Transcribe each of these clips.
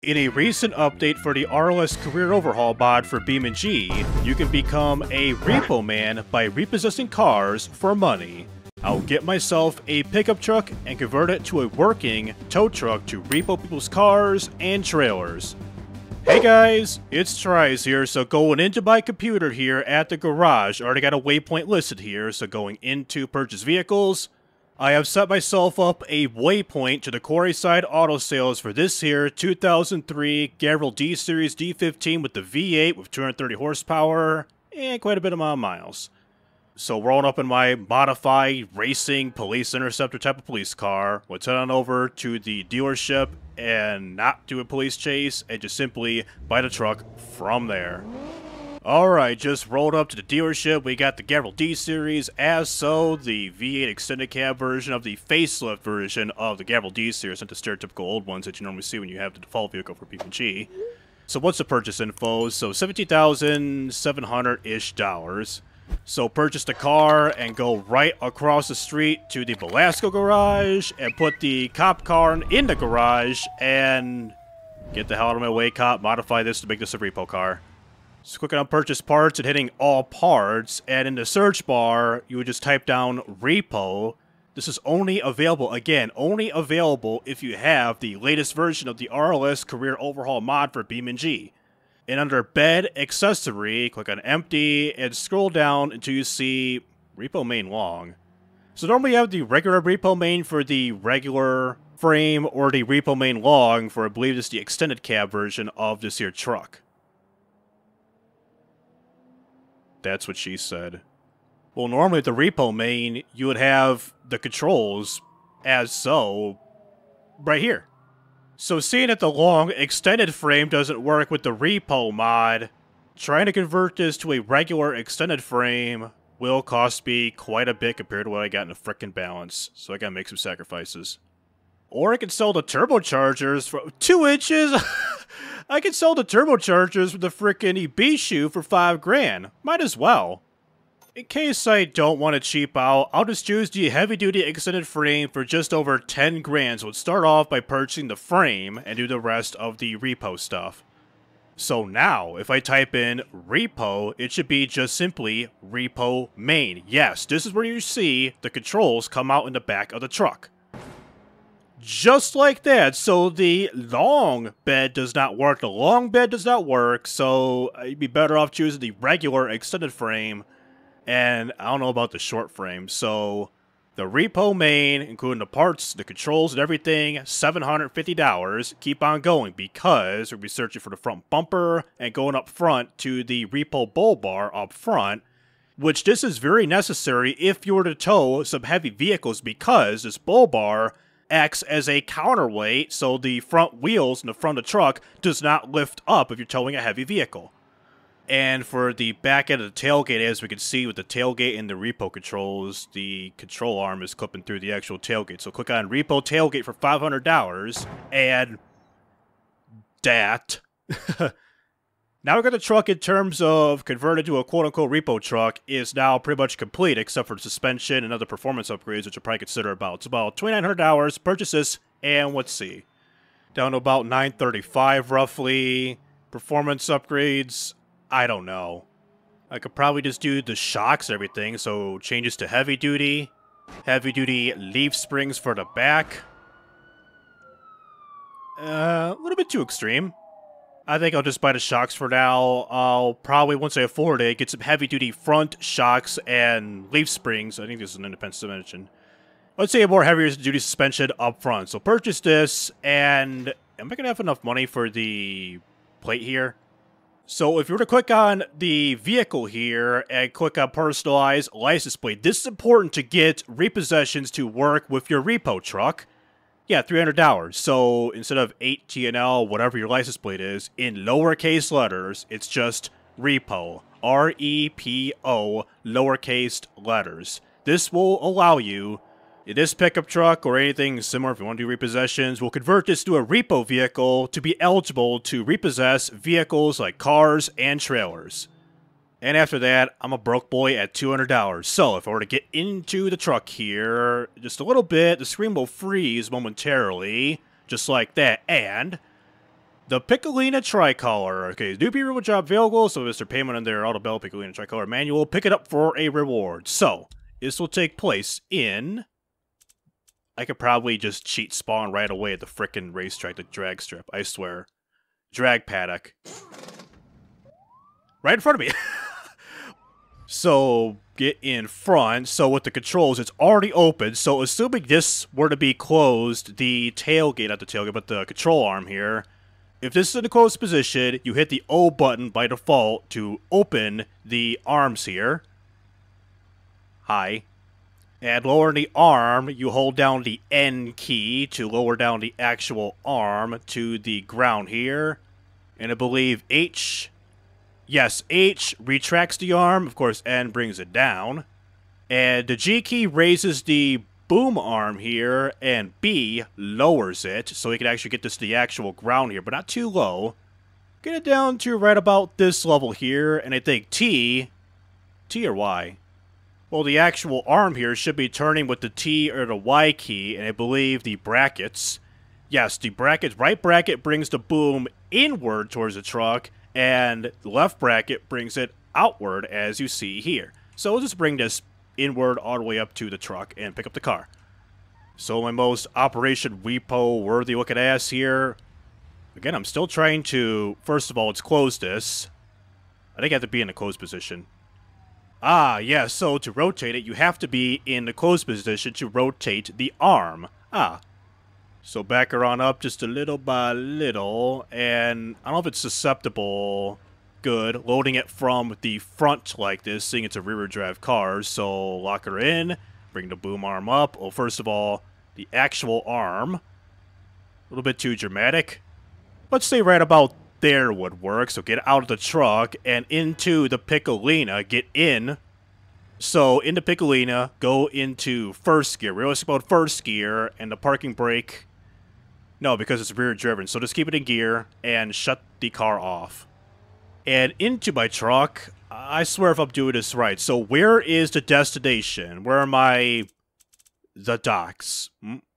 In a recent update for the RLS Career Overhaul Mod for BeamNG, you can become a repoman by repossessing cars for money. I'll get myself a pickup truck and convert it to a working tow truck to repo people's cars and trailers. Hey guys, it's TRIZE here, so going into my computer here at the garage, already got a waypoint listed here, so going into purchase vehicles, I have set myself up a waypoint to the Quarryside Auto Sales for this here 2003 Gavril D Series D15 with the V8 with 230 horsepower and quite a bit amount of miles. So rolling up in my modified racing police interceptor type of police car, let's head on over to the dealership and not do a police chase and just simply buy the truck from there. Alright, just rolled up to the dealership. We got the Gavril D Series, as so the V8 extended cab version of the facelift version of the Gavril D Series, not the stereotypical old ones that you normally see when you have the default vehicle for BeamNG. So what's the purchase info? So $17,700-ish dollars. So purchase the car and go right across the street to the Velasco garage and put the cop car in the garage and get the hell out of my way, cop. Modify this to make this a repo car. So clicking on purchase parts and hitting all parts, and in the search bar, you would just type down repo. This is only available, again, only available if you have the latest version of the RLS Career Overhaul Mod for BeamNG. And under bed accessory, click on empty and scroll down until you see repo main long. So normally you have the regular repo main for the regular frame or the repo main long for, I believe this is the extended cab version of this here truck. That's what she said. Well, normally with the repo main, you would have the controls as so right here. So seeing that the long extended frame doesn't work with the repo mod, trying to convert this to a regular extended frame will cost me quite a bit compared to what I got in the frickin' balance. So I gotta make some sacrifices. Or I can sell the turbochargers for 2 inches. I can sell the turbochargers with the frickin' Ibishu for $5,000. Might as well. In case I don't want to cheap out, I'll just choose the heavy-duty extended frame for just over $10,000. So let's start off by purchasing the frame and do the rest of the repo stuff. So now, if I type in repo, it should be just simply repo main. Yes, this is where you see the controls come out in the back of the truck. Just like that, so the long bed does not work, the long bed does not work, so you'd be better off choosing the regular extended frame, and I don't know about the short frame, so the repo main, including the parts, the controls, and everything, $750, keep on going, because we'll be searching for the front bumper, and going up front to the repo bull bar up front, which this is very necessary if you were to tow some heavy vehicles, because this bull bar acts as a counterweight, so the front wheels in the front of the truck does not lift up if you're towing a heavy vehicle. And for the back end of the tailgate, as we can see with the tailgate and the repo controls, the control arm is clipping through the actual tailgate. So click on repo tailgate for $500, and that. Now we got the truck in terms of converted to a quote-unquote repo truck is now pretty much complete, except for the suspension and other performance upgrades, which you'll probably consider about. It's about $2,900, purchase this, and let's see. Down to about $935 roughly. Performance upgrades, I don't know. I could probably just do the shocks and everything, so changes to heavy duty leaf springs for the back. A little bit too extreme. I think I'll just buy the shocks for now. I'll probably, once I afford it, get some heavy-duty front shocks and leaf springs. I think this is an independent suspension. Let's say a more heavier-duty suspension up front. So purchase this, and am I going to have enough money for the plate here? So if you were to click on the vehicle here and click on personalize license plate, this is important to get repossessions to work with your repo truck. Yeah, $300. So instead of 8TNL, whatever your license plate is, in lowercase letters, it's just repo. R-E-P-O, lowercase letters. This will allow you, in this pickup truck or anything similar, if you want to do repossessions, will convert this to a repo vehicle to be eligible to repossess vehicles like cars and trailers. And after that, I'm a broke boy at $200. So if I were to get into the truck here just a little bit, the screen will freeze momentarily, just like that. And The Piccolina Tricolor. Okay, new Repo job available, so Mr. Payment on their Auto Bell Piccolina Tricolor manual. Pick it up for a reward. So, this will take place in... I could probably just cheat spawn right away at the frickin' racetrack, the drag strip, I swear. Drag paddock. Right in front of me! So, get in front. So, with the controls, it's already open. So, assuming this were to be closed, the tailgate, not the tailgate, but the control arm here... If this is in a closed position, you hit the O button by default to open the arms here. Hi. And lowering the arm, you hold down the N key to lower down the actual arm to the ground here. And I believe H... Yes, H retracts the arm. Of course, N brings it down. And the G key raises the boom arm here, and B lowers it, so we can actually get this to the actual ground here, but not too low. Get it down to right about this level here, and I think T or Y? Well, the actual arm here should be turning with the T or the Y key, and I believe the brackets. Yes, the bracket, right bracket brings the boom inward towards the truck, and the left bracket brings it outward, as you see here. So we'll just bring this inward all the way up to the truck and pick up the car. So my most Operation Repo worthy looking ass here. Again, I'm still trying to, first of all, let's close this. I think I have to be in a closed position. Ah, yeah, so to rotate it, you have to be in the closed position to rotate the arm. Ah. So back her on up just a little by little, and I don't know if it's susceptible. Good. Loading it from the front like this, seeing it's a rear drive car, so lock her in, bring the boom arm up. Well, first of all, the actual arm. A little bit too dramatic. Let's say right about there would work, so get out of the truck and into the Piccolina, get in. So, in the Piccolina, go into first gear. We always talk about first gear, and the parking brake. No, because it's rear driven, so just keep it in gear and shut the car off. And into my truck, I swear if I'm doing this right. So where is the destination? Where am the docks?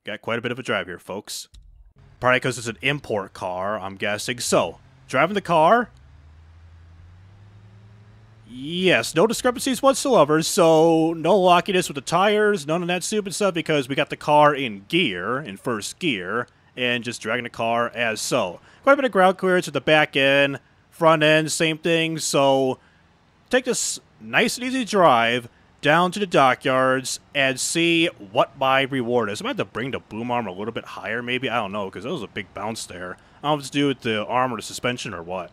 Got quite a bit of a drive here, folks. Probably because it's an import car, I'm guessing. So, driving the car. Yes, no discrepancies whatsoever. So, no lockiness with the tires, none of that stupid stuff, because we got the car in gear, in first gear, and just dragging the car as so. Quite a bit of ground clearance at the back end. Front end, same thing, so take this nice and easy drive down to the dockyards and see what my reward is. I might have to bring the boom arm a little bit higher, maybe, I don't know, because that was a big bounce there. I don't know if it's to do with the arm or the suspension or what.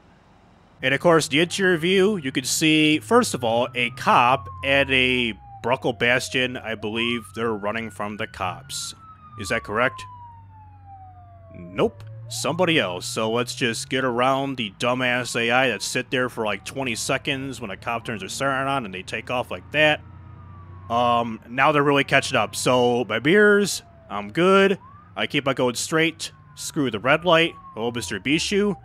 And of course, the interior view, you can see, first of all, a cop and a Bruckle Bastion. I believe they're running from the cops. Is that correct? Nope. Somebody else. So let's just get around the dumbass AI that sit there for like 20 seconds when a cop turns their siren on and they take off like that. Now they're really catching up. So my mirrors, I'm good. I keep on going straight. Screw the red light. Hello, Mr. Bishu.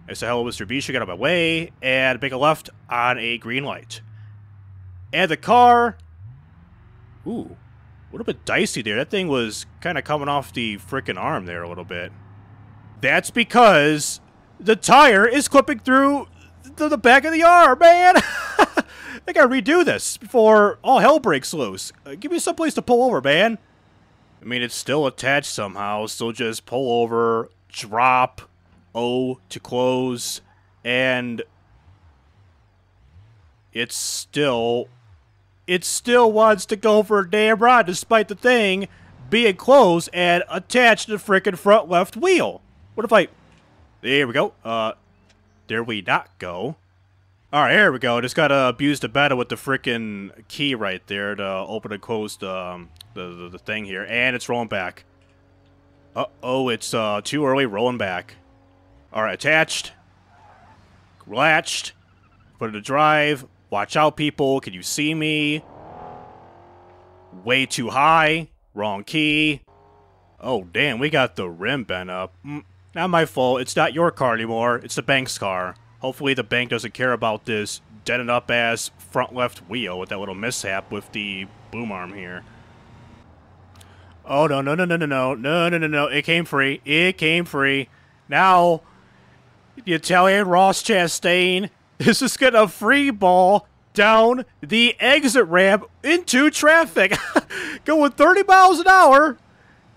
I say hello, Mr. Bishu, get out of my way. And make a left on a green light. And the car. Ooh. A little bit dicey there. That thing was kind of coming off the frickin' arm there a little bit. That's because the tire is clipping through the back of the arm, man! I gotta redo this before all hell breaks loose. Give me someplace to pull over, man. I mean, it's still attached somehow, so just pull over, drop, O to close, and it still wants to go for a damn ride despite the thing being closed and attached to the frickin' front left wheel. What if I... There we go. There we not go. Alright, here we go. Just gotta abuse the beta with the frickin' key right there to open and close the thing here. And it's rolling back. Uh-oh, it's too early, rolling back. Alright, attached. Latched. Put it in drive. Watch out, people. Can you see me? Way too high. Wrong key. Oh, damn, we got the rim bent up. Not my fault. It's not your car anymore. It's the bank's car. Hopefully the bank doesn't care about this dented up ass front left wheel with that little mishap with the boom arm here. Oh, no. It came free. It came free. Now, The Italian Ross Chastain is just gonna free ball down the exit ramp into traffic. Going 30 miles an hour.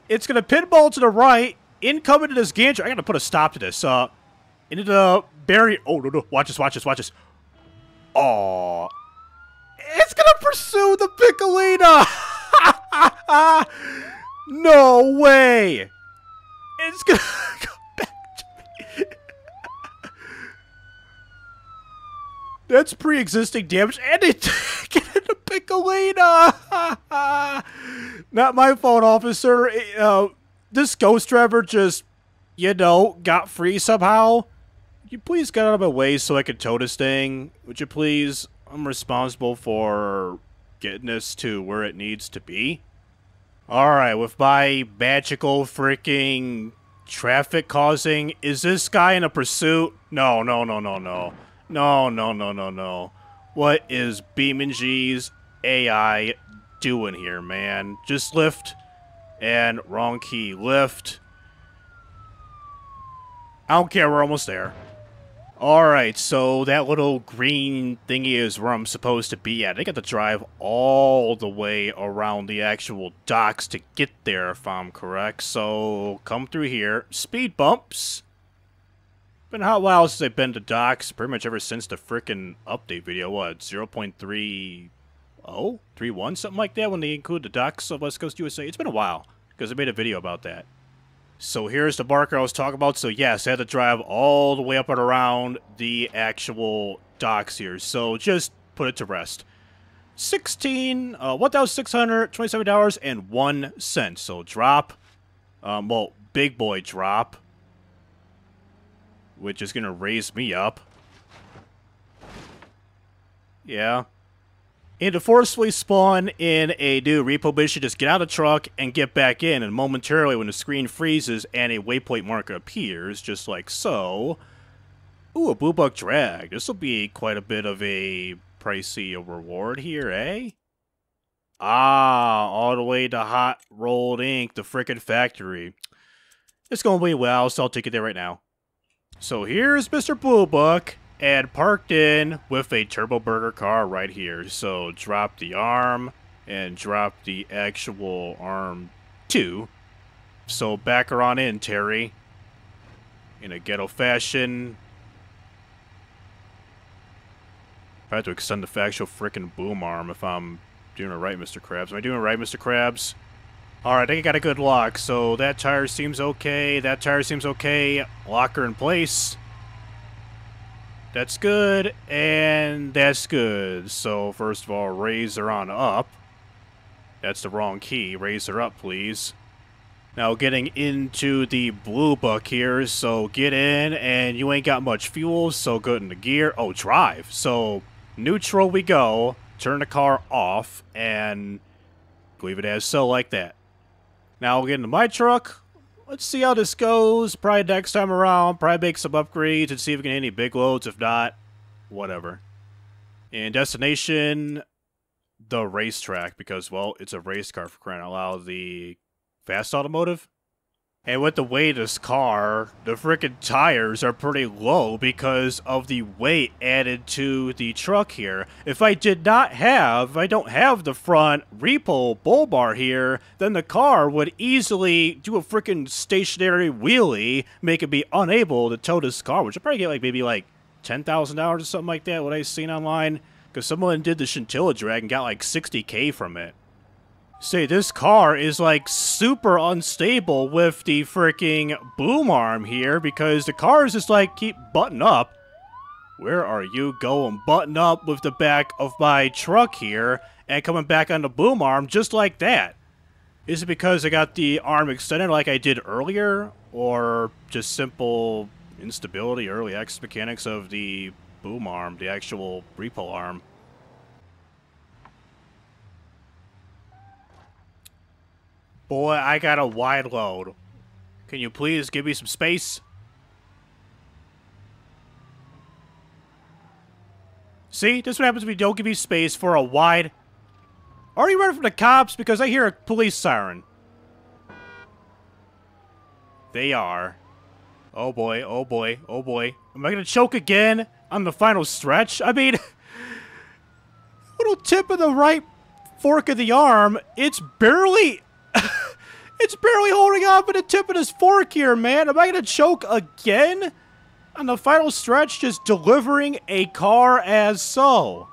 It's gonna pinball to the right, incoming to this gantry. I gotta put a stop to this. Into the barrier. Oh, no, no. Watch this, watch this, watch this. Oh. It's gonna pursue the Piccolina. No way. It's gonna go back to me. That's pre-existing damage, and it get into Piccolina. Not my fault, officer. This ghost driver just, you know, got free somehow. Would you please get out of my way so I can tow this thing? Would you please? I'm responsible for getting this to where it needs to be. Alright, with my magical freaking traffic causing, is this guy in a pursuit? No, no, no, no, no. No, no, no, no, no. What is BeamNG's AI doing here, man? Just lift. And wrong key. Lift. I don't care, we're almost there. Alright, so that little green thingy is where I'm supposed to be at. I got to drive all the way around the actual docks to get there, if I'm correct. So, come through here. Speed bumps. Been a hot while since I've been to docks. Pretty much ever since the frickin' update video. What, 0.30? 31? Something like that when they include the docks of West Coast USA. It's been a while, because I made a video about that. So here's the marker I was talking about. So yes, I had to drive all the way up and around the actual docks here. So just put it to rest. $1,627.01. So drop. Well, big boy drop. Which is going to raise me up. Yeah. And to forcefully spawn in a new repo mission, just get out of the truck and get back in. And momentarily, when the screen freezes and a waypoint marker appears, just like so. Ooh, a blue buck drag. This will be quite a bit of a pricey reward here, eh? Ah, all the way to Hot Rolled Ink, the frickin' factory. It's going to be well, so I'll take it there right now. So here's Mr. Blue Buck. And parked in with a Turbo Burger car right here. So drop the arm and drop the actual arm too. So back her on in, Terry. In a ghetto fashion. I have to extend the actual frickin' boom arm if I'm doing it right, Mr. Krabs. Am I doing it right, Mr. Krabs? Alright, I think I got a good lock. So that tire seems okay. That tire seems okay. Lock her in place. That's good, and that's good. So, first of all, raise her on up. That's the wrong key. Raise her up, please. Now, getting into the blue buck here. So, get in, and you ain't got much fuel, so go into gear. Oh, drive. So, neutral we go. Turn the car off, and leave it as so, like that. Now, we'll get into my truck. Let's see how this goes. Probably next time around, probably make some upgrades and see if we can hit any big loads. If not, whatever. And destination, the racetrack, because, well, it's a race car for crying out loud. The fast automotive. And with the weight of this car, the frickin' tires are pretty low because of the weight added to the truck here. If I don't have the front repo bull bar here, then the car would easily do a frickin' stationary wheelie, make it be unable to tow this car, which would probably get like maybe like $10,000 or something like that, what I've seen online. Because someone did the Chinchilla drag and got like 60K from it. Say, this car is, like, super unstable with the freaking boom arm here, because the cars just, like, keep butting up. Where are you going? Button up with the back of my truck here, and coming back on the boom arm just like that. Is it because I got the arm extended like I did earlier, or just simple instability, early access mechanics of the boom arm, the actual repo arm? Boy, I got a wide load. Can you please give me some space? See? This is what happens when you don't give me space for a wide... Are you running from the cops? Because I hear a police siren. They are. Oh boy, oh boy, oh boy. Am I gonna choke again on the final stretch? I mean, little tip of the right fork of the arm, it's barely... it's barely holding on to the tip of this fork here, man. Am I gonna choke again on the final stretch, just delivering a car as so?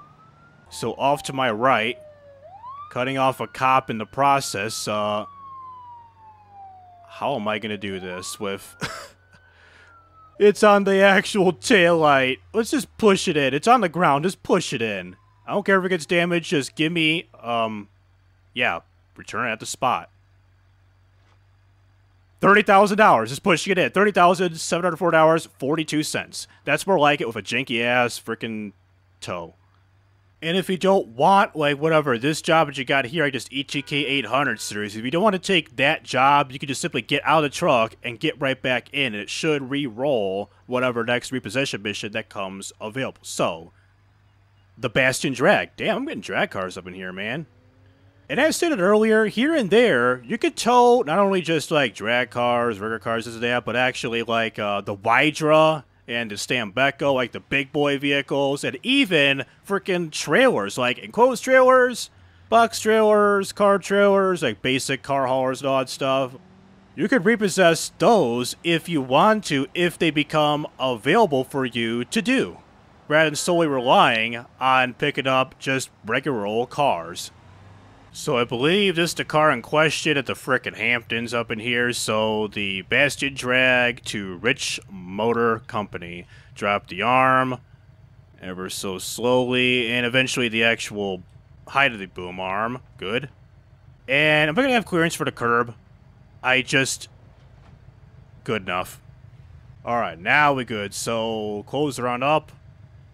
So off to my right, cutting off a cop in the process. How am I gonna do this with... It's on the actual taillight. Let's just push it in. It's on the ground. Just push it in. I don't care if it gets damaged. Just give me, yeah, return it at the spot. $30,000. Just pushing it in. $30,704, 42 cents. That's more like it with a janky-ass freaking tow. And if you don't want, like, whatever, this job that you got here, like this ETK 800 series, if you don't want to take that job, you can just simply get out of the truck and get right back in, and it should re-roll whatever next repossession mission that comes available. So, the Bastion Drag. Damn, I'm getting drag cars up in here, man. And as stated earlier, here and there, you could tow not only just, like, drag cars, rigger cars, this and that, but actually, like, the Wydra and the Stambecco, like the big boy vehicles, and even freaking trailers, like enclosed trailers, box trailers, car trailers, like basic car haulers and all that stuff. You could repossess those if you want to, if they become available for you to do, rather than solely relying on picking up just regular old cars. So I believe this is the car in question at the frickin' Hamptons up in here. So the Bastion Drag to Rich Motor Company. Drop the arm ever so slowly, and eventually the actual height of the boom arm. Good. And am I gonna have clearance for the curb? Good enough. Alright, now we good. So close the round up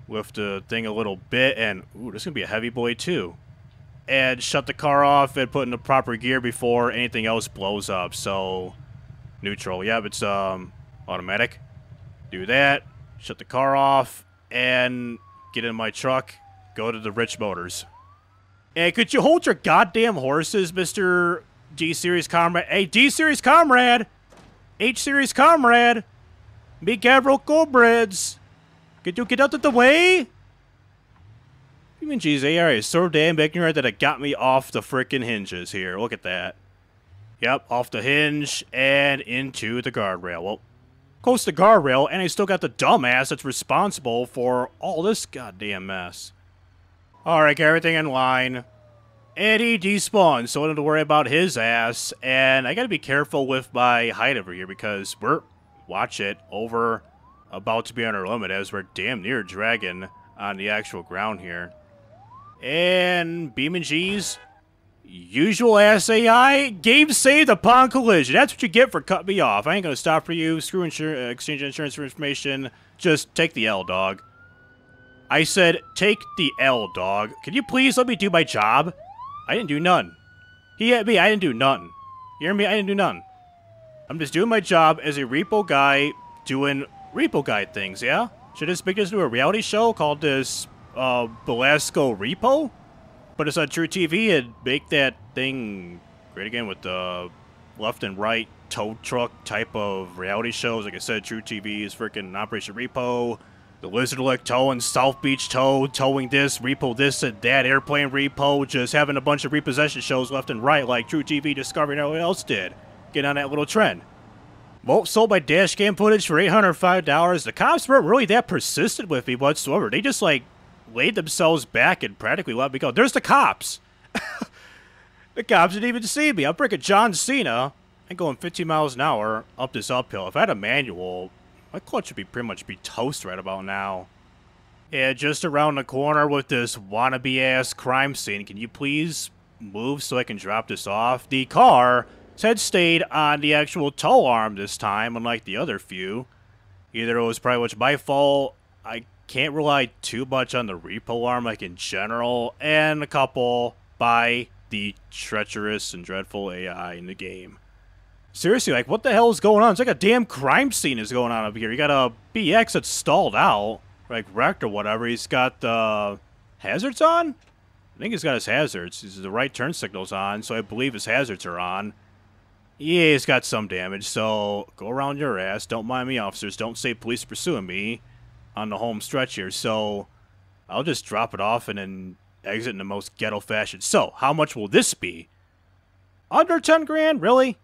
with the thing a little bit, and ooh, this is gonna be a heavy boy too. And shut the car off and put in the proper gear before anything else blows up. So, neutral. Yep, it's automatic. Do that. Shut the car off and get in my truck. Go to the Rich Motors. And could you hold your goddamn horses, Mr. D-Series Comrade? Hey, D-Series Comrade! H-Series Comrade! Me Gabriel Goldbreads! Could you get out of the way? BeamNG's AR is so damn ignorant that it got me off the frickin' hinges here. Look at that. Yep, off the hinge and into the guardrail. Well, close to the guardrail, and I still got the dumbass that's responsible for all this goddamn mess. Alright, got everything in line. And he despawned, so I don't have to worry about his ass. And I gotta be careful with my height over here because we're, watch it, over about to be on our limit as we're damn near dragging on the actual ground here. And BeamNG's usual ass AI, game saved upon collision. That's what you get for cutting me off. I ain't gonna stop for you. Screw exchange insurance for information. Just take the L, dog. I said, take the L, dog. Can you please let me do my job? I didn't do none. He hit me, I didn't do none. You hear me? I didn't do none. I'm just doing my job as a repo guy doing repo guy things, yeah? Should I just make this into a reality show called this Belasco Repo? But it's on True TV and make that thing great again with the left and right tow truck type of reality shows. Like I said, True TV is freaking Operation Repo, the Lizard Lick towing, South Beach tow, towing this, Repo this and that, Airplane Repo, just having a bunch of repossession shows left and right like True TV, Discovery, and everyone else did. Get on that little trend. Well, sold my dash cam footage for $805. The cops weren't really that persistent with me whatsoever. They just, like, laid themselves back and practically let me go. There's the cops. The cops didn't even see me. I'm freaking John Cena. I'm going 15 miles an hour up this uphill. If I had a manual, my clutch would be pretty much be toast right about now. Yeah, just around the corner with this wannabe-ass crime scene. Can you please move so I can drop this off? The car had stayed on the actual tow arm this time, unlike the other few. Either it was probably much my fault. I can't rely too much on the repo arm, like in general, and a couple by the treacherous and dreadful AI in the game. Seriously, like, what the hell is going on? It's like a damn crime scene is going on up here. You got a BX that's stalled out, like wrecked or whatever. He's got the hazards on? I think he's got his hazards. The right turn signal's on, so I believe his hazards are on. Yeah, he's got some damage, so go around your ass. Don't mind me, officers. Don't say police pursuing me on the home stretch here. So I'll just drop it off and then exit in the most ghetto fashion. So how much will this be? Under 10 grand? Really?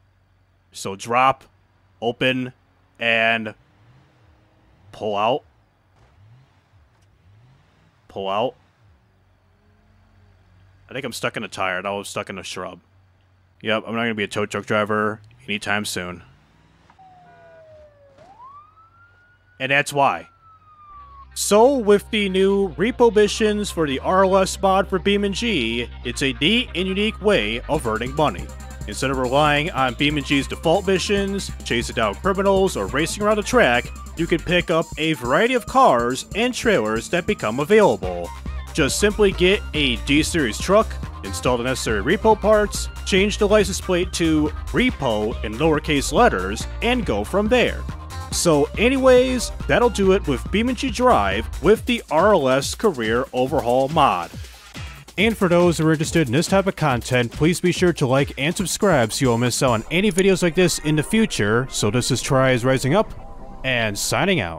So drop, open, and pull out. Pull out. I think I'm stuck in a tire. I was stuck in a shrub. Yep, I'm not going to be a tow truck driver anytime soon. And that's why. So, with the new repo missions for the RLS mod for BeamNG, it's a neat and unique way of earning money. Instead of relying on BeamNG's default missions, chasing down criminals, or racing around the track, you can pick up a variety of cars and trailers that become available. Just simply get a D-Series truck, install the necessary repo parts, change the license plate to Repo in lowercase letters, and go from there. So anyways, that'll do it with BeamNG.drive with the RLS Career Overhaul Mod. And for those who are interested in this type of content, please be sure to like and subscribe so you won't miss out on any videos like this in the future. So this is TRIZE Rising Up, and signing out.